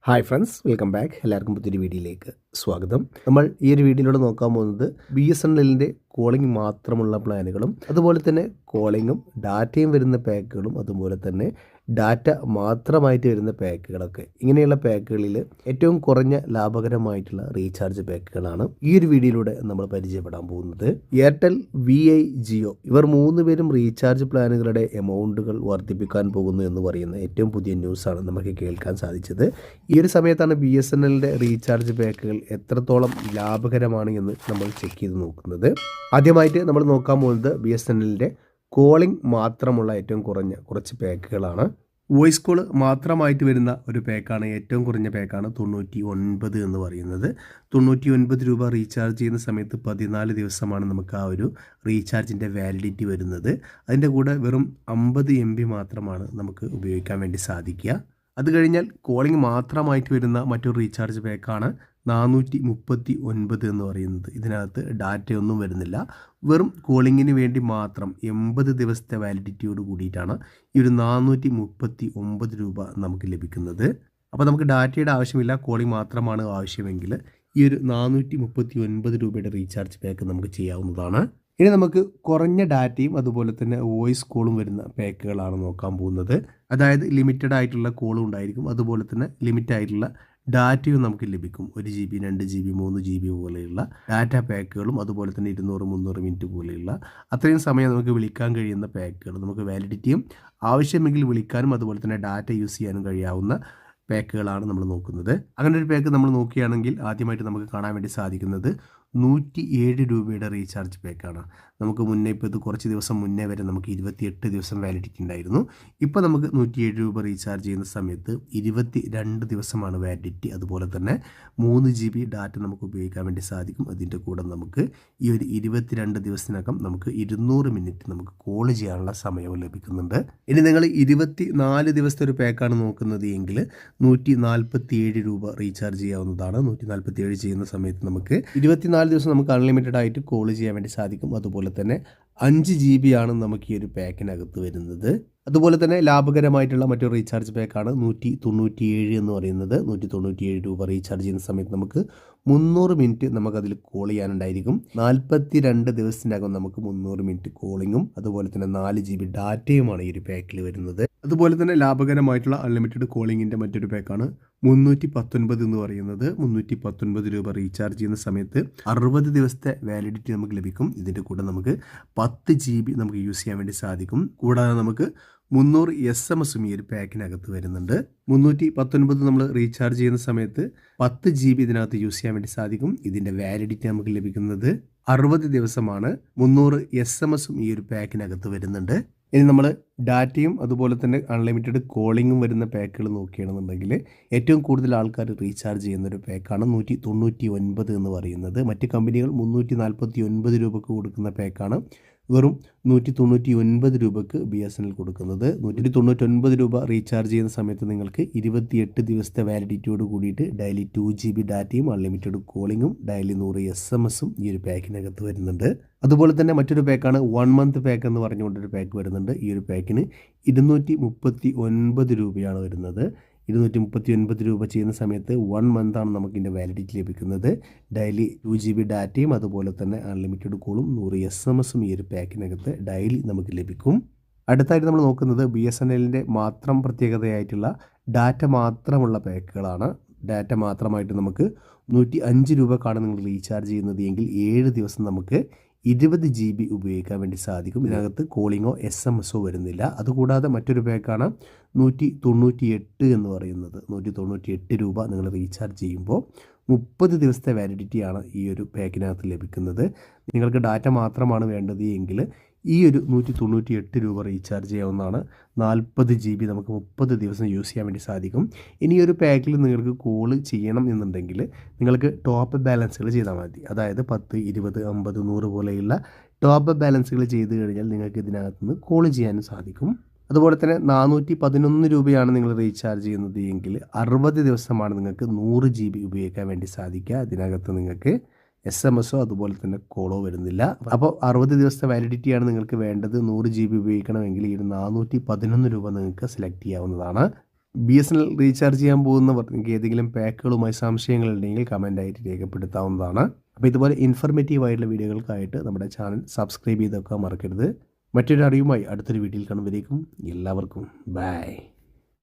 Hi friends, welcome back. എല്ലാവർക്കും പുതിയൊരു വീഡിയോയിലേക്ക് സ്വാഗതം. നമ്മൾ ഈ ഒരു വീഡിയോയിലൂടെ നോക്കാൻ പോകുന്നത് BSNLൻ്റെ കോളിംഗ് മാത്രമുള്ള പ്ലാനുകളും അതുപോലെ തന്നെ കോളിങ്ങും ഡാറ്റയും വരുന്ന പാക്കുകളും അതുപോലെ തന്നെ ഡാറ്റ മാത്രമായിട്ട് വരുന്ന പാക്കുകളൊക്കെ, ഇങ്ങനെയുള്ള പാക്കുകളിൽ ഏറ്റവും കുറഞ്ഞ ലാഭകരമായിട്ടുള്ള റീചാർജ് പാക്കുകളാണ് ഈ ഒരു വീഡിയോയിലൂടെ നമ്മൾ പരിചയപ്പെടാൻ പോകുന്നത്. എയർടെൽ, VI, ജിയോ ഇവർ 3 പേരും റീചാർജ് പ്ലാനുകളുടെ എമൗണ്ടുകൾ വർദ്ധിപ്പിക്കാൻ പോകുന്നു എന്ന് പറയുന്ന ഏറ്റവും പുതിയ ന്യൂസാണ് നമുക്ക് കേൾക്കാൻ സാധിച്ചത്. ഈ ഒരു സമയത്താണ് BSNLൻ്റെ റീചാർജ് പാക്കുകൾ എത്രത്തോളം ലാഭകരമാണ് എന്ന് നമ്മൾ ചെക്ക് ചെയ്ത് നോക്കുന്നത്. ആദ്യമായിട്ട് നമ്മൾ നോക്കാൻ പോകുന്നത് BSNLൻ്റെ കോളിംഗ് മാത്രമുള്ള ഏറ്റവും കുറഞ്ഞ കുറച്ച് പാക്കുകളാണ്. വോയിസ് കോൾ മാത്രമായിട്ട് വരുന്ന ഒരു പാക്കാണ്, ഏറ്റവും കുറഞ്ഞ പാക്കാണ് 99 എന്ന് പറയുന്നത്. 99 രൂപ റീചാർജ് ചെയ്യുന്ന സമയത്ത് 14 ദിവസമാണ് നമുക്ക് ആ ഒരു റീചാർജിൻ്റെ വാലിഡിറ്റി വരുന്നത്. അതിൻ്റെ കൂടെ വെറും 50 MB മാത്രമാണ് നമുക്ക് ഉപയോഗിക്കാൻ വേണ്ടി സാധിക്കുക. അത് കഴിഞ്ഞാൽ കോളിംഗ് മാത്രമായിട്ട് വരുന്ന മറ്റൊരു റീചാർജ് പാക്കാണ് 439 എന്ന് പറയുന്നത്. ഇതിനകത്ത് ഡാറ്റയൊന്നും വരുന്നില്ല, വെറും കോളിങ്ങിന് വേണ്ടി മാത്രം 80 ദിവസത്തെ വാലിഡിറ്റിയോട് കൂടിയിട്ടാണ് ഈ ഒരു 439 രൂപ നമുക്ക് ലഭിക്കുന്നത്. അപ്പോൾ നമുക്ക് ഡാറ്റയുടെ ആവശ്യമില്ല, കോളിംഗ് മാത്രമാണ് ആവശ്യമെങ്കിൽ ഈ ഒരു 439 രൂപയുടെ റീചാർജ് പാക്ക് നമുക്ക് ചെയ്യാവുന്നതാണ്. ഇനി നമുക്ക് കുറഞ്ഞ ഡാറ്റയും അതുപോലെ തന്നെ വോയിസ് കോളും വരുന്ന പാക്കുകളാണ് നോക്കാൻ പോകുന്നത്. അതായത് ലിമിറ്റഡ് ആയിട്ടുള്ള കോളും ഉണ്ടായിരിക്കും, അതുപോലെ തന്നെ ലിമിറ്റ് ആയിട്ടുള്ള ഡാറ്റയും നമുക്ക് ലഭിക്കും. 1 GB, 2 GB, 3 GB പോലെയുള്ള ഡാറ്റ പാക്കുകളും അതുപോലെ തന്നെ 200-300 മിനിറ്റ് പോലെയുള്ള അത്രയും സമയം നമുക്ക് വിളിക്കാൻ കഴിയുന്ന പാക്കുകൾ, നമുക്ക് വാലിഡിറ്റിയും ആവശ്യമെങ്കിൽ വിളിക്കാനും അതുപോലെ തന്നെ ഡാറ്റ യൂസ് ചെയ്യാനും കഴിയാവുന്ന പാക്കുകളാണ് നമ്മൾ നോക്കുന്നത്. അങ്ങനെ ഒരു പാക്ക് നമ്മൾ നോക്കുകയാണെങ്കിൽ ആദ്യമായിട്ട് നമുക്ക് കാണാൻ വേണ്ടി സാധിക്കുന്നത് 107 രൂപയുടെ റീചാർജ് പാക്കാണ്. നമുക്ക് മുന്നേ ഇപ്പോൾ ഇത് കുറച്ച് ദിവസം മുന്നേ വരെ നമുക്ക് 28 ദിവസം വാലിഡിറ്റി ഉണ്ടായിരുന്നു. ഇപ്പോൾ നമുക്ക് 107 രൂപ റീചാർജ് ചെയ്യുന്ന സമയത്ത് 22 ദിവസമാണ് വാലിഡിറ്റി. അതുപോലെ തന്നെ 3 GB ഡാറ്റ നമുക്ക് ഉപയോഗിക്കാൻ വേണ്ടി സാധിക്കും. അതിൻ്റെ കൂടെ നമുക്ക് ഈ ഒരു 22 ദിവസത്തിനകം നമുക്ക് 200 മിനിറ്റ് നമുക്ക് കോൾ ചെയ്യാനുള്ള സമയവും ലഭിക്കുന്നുണ്ട്. ഇനി നിങ്ങൾ 24 ദിവസത്തെ ഒരു പാക്കാണ് നോക്കുന്നത് എങ്കിൽ 147 രൂപ റീചാർജ് ചെയ്യാവുന്നതാണ്. 147 ചെയ്യുന്ന സമയത്ത് നമുക്ക് 24 ദിവസം നമുക്ക് അൺലിമിറ്റഡ് ആയിട്ട് കോൾ ചെയ്യാൻ വേണ്ടി സാധിക്കും. അതുപോലെ തന്നെ 5 GB ആണ് നമുക്ക് ഈ ഒരു പാക്കിനകത്ത് വരുന്നത്. അതുപോലെ തന്നെ ലാഭകരമായിട്ടുള്ള മറ്റൊരു റീചാർജ് പാക്കാണ് 197 എന്ന് പറയുന്നത്. 197 രൂപ റീചാർജ് ചെയ്യുന്ന സമയത്ത് നമുക്ക് 300 മിനിറ്റ് നമുക്കതിൽ കോൾ ചെയ്യാനുണ്ടായിരിക്കും. 42 ദിവസത്തിനകം നമുക്ക് 300 മിനിറ്റ് കോളിങ്ങും അതുപോലെ തന്നെ 4 GB ഡാറ്റയുമാണ് ഈ ഒരു പാക്കിൽ വരുന്നത്. അതുപോലെ തന്നെ ലാഭകരമായിട്ടുള്ള അൺലിമിറ്റഡ് കോളിങ്ങിൻ്റെ മറ്റൊരു പാക്കാണ് 319 എന്ന് പറയുന്നത്. 319 രൂപ റീചാർജ് ചെയ്യുന്ന സമയത്ത് 60 ദിവസത്തെ വാലിഡിറ്റി നമുക്ക് ലഭിക്കും. ഇതിൻ്റെ കൂടെ നമുക്ക് 10 GB നമുക്ക് യൂസ് ചെയ്യാൻ വേണ്ടി സാധിക്കും. കൂടാതെ നമുക്ക് 300 SMS ഈ ഒരു പാക്കിനകത്ത് വരുന്നുണ്ട്. 319 നമ്മൾ റീചാർജ് ചെയ്യുന്ന സമയത്ത് 10 GB ഇതിനകത്ത് യൂസ് ചെയ്യാൻ വേണ്ടി സാധിക്കും. ഇതിൻ്റെ വാലിഡിറ്റി നമുക്ക് ലഭിക്കുന്നത് 60 ദിവസമാണ്. 300 SMS ഈ ഒരു പാക്കിനകത്ത് വരുന്നുണ്ട്. ഇനി നമ്മൾ ഡാറ്റയും അതുപോലെ തന്നെ അൺലിമിറ്റഡ് കോളിങ്ങും വരുന്ന പാക്കുകൾ നോക്കുകയാണെന്നുണ്ടെങ്കിൽ ഏറ്റവും കൂടുതൽ ആൾക്കാർ റീചാർജ് ചെയ്യുന്ന ഒരു പാക്കാണ് 199 എന്ന് പറയുന്നത്. മറ്റ് കമ്പനികൾ 349 രൂപക്ക് കൊടുക്കുന്ന പാക്കാണ് വെറും 199 രൂപക്ക് BSNL കൊടുക്കുന്നത്. 199 രൂപ റീചാർജ് ചെയ്യുന്ന സമയത്ത് നിങ്ങൾക്ക് 28 ദിവസത്തെ വാലിഡിറ്റിയോട് കൂടിയിട്ട് ഡെയിലി 2 GB ഡാറ്റയും അൺലിമിറ്റഡ് കോളിങ്ങും ഡെയിലി 100 SMSഉം ഈ ഒരു പാക്കിനകത്ത് വരുന്നുണ്ട്. അതുപോലെ തന്നെ മറ്റൊരു പാക്കാണ് 1 മന്ത് പാക്ക് എന്ന് പറഞ്ഞുകൊണ്ടൊരു പാക്ക് വരുന്നുണ്ട്. ഈ ഒരു പാക്കിന് 239 രൂപയാണ് വരുന്നത്. 239 രൂപ ചെയ്യുന്ന സമയത്ത് 1 മന്താണ് നമുക്ക് ഇതിൻ്റെ വാലിഡിറ്റി ലഭിക്കുന്നത്. ഡെയിലി 2 GB ഡാറ്റയും അതുപോലെ തന്നെ അൺലിമിറ്റഡ് കോളും 100 SMSഉം ഈ ഒരു പാക്കിനകത്ത് ഡെയിലി നമുക്ക് ലഭിക്കും. അടുത്തായിട്ട് നമ്മൾ നോക്കുന്നത് BSNLൻ്റെ മാത്രം പ്രത്യേകതയായിട്ടുള്ള ഡാറ്റ മാത്രമുള്ള പാക്കുകളാണ്. ഡാറ്റ മാത്രമായിട്ട് നമുക്ക് 105 രൂപക്കാണ് നിങ്ങൾ റീചാർജ് ചെയ്യുന്നത് എങ്കിൽ 7 ദിവസം നമുക്ക് 20 GB ഉപയോഗിക്കാൻ വേണ്ടി സാധിക്കും. ഇതിനകത്ത് കോളിങ്ങോ SMSഓ വരുന്നില്ല. അതുകൂടാതെ മറ്റൊരു പാക്കാണ് 198 എന്ന് പറയുന്നത്. 198 രൂപ നിങ്ങൾ റീചാർജ് ചെയ്യുമ്പോൾ 30 ദിവസത്തെ വാലിഡിറ്റിയാണ് ഈ ഒരു പാക്കിനകത്ത് ലഭിക്കുന്നത്. നിങ്ങൾക്ക് ഡാറ്റ മാത്രമാണ് വേണ്ടത് എങ്കിൽ ഈ ഒരു 198 രൂപ റീചാർജ് ചെയ്യാവുന്നതാണ്. 40 GB നമുക്ക് 30 ദിവസം യൂസ് ചെയ്യാൻ വേണ്ടി സാധിക്കും. ഇനി ഒരു പാക്കിൽ നിങ്ങൾക്ക് കോൾ ചെയ്യണം എന്നുണ്ടെങ്കിൽ നിങ്ങൾക്ക് ടോപ്പ് ബാലൻസുകൾ ചെയ്താൽ മതി. അതായത് 10, 20, 50, 100 പോലെയുള്ള ടോപ്പ് ബാലൻസുകൾ ചെയ്ത് കഴിഞ്ഞാൽ നിങ്ങൾക്ക് ഇതിനകത്ത് നിന്ന് കോൾ ചെയ്യാനും സാധിക്കും. അതുപോലെ തന്നെ 411 രൂപയാണ് നിങ്ങൾ റീചാർജ് ചെയ്യുന്നത് എങ്കിൽ 60 ദിവസമാണ് നിങ്ങൾക്ക് 100 GB ഉപയോഗിക്കാൻ വേണ്ടി സാധിക്കുക. അതിനകത്ത് നിങ്ങൾക്ക് SMS അതുപോലെ തന്നെ കോളോ വരുന്നില്ല. അപ്പോൾ 60 ദിവസത്തെ വാലിഡിറ്റിയാണ് നിങ്ങൾക്ക് വേണ്ടത്. 100 GB ഉപയോഗിക്കണമെങ്കിൽ ഈ 411 രൂപ നിങ്ങൾക്ക് സെലക്ട് ചെയ്യാവുന്നതാണ്. BSNL റീചാർജ് ചെയ്യാൻ പോകുന്നവർ നിങ്ങൾക്ക് ഏതെങ്കിലും പാക്കുകളുമായി സംശയങ്ങളുണ്ടെങ്കിൽ കമൻ്റായിട്ട് രേഖപ്പെടുത്താവുന്നതാണ്. അപ്പോൾ ഇതുപോലെ ഇൻഫർമേറ്റീവ് ആയിട്ടുള്ള വീഡിയോകൾക്കായിട്ട് നമ്മുടെ ചാനൽ സബ്സ്ക്രൈബ് ചെയ്തൊക്കെ മറക്കരുത്. മറ്റൊരു അറിവുമായി അടുത്തൊരു വീഡിയോയിൽ കാണുമ്പോഴേക്കും എല്ലാവർക്കും ബൈ.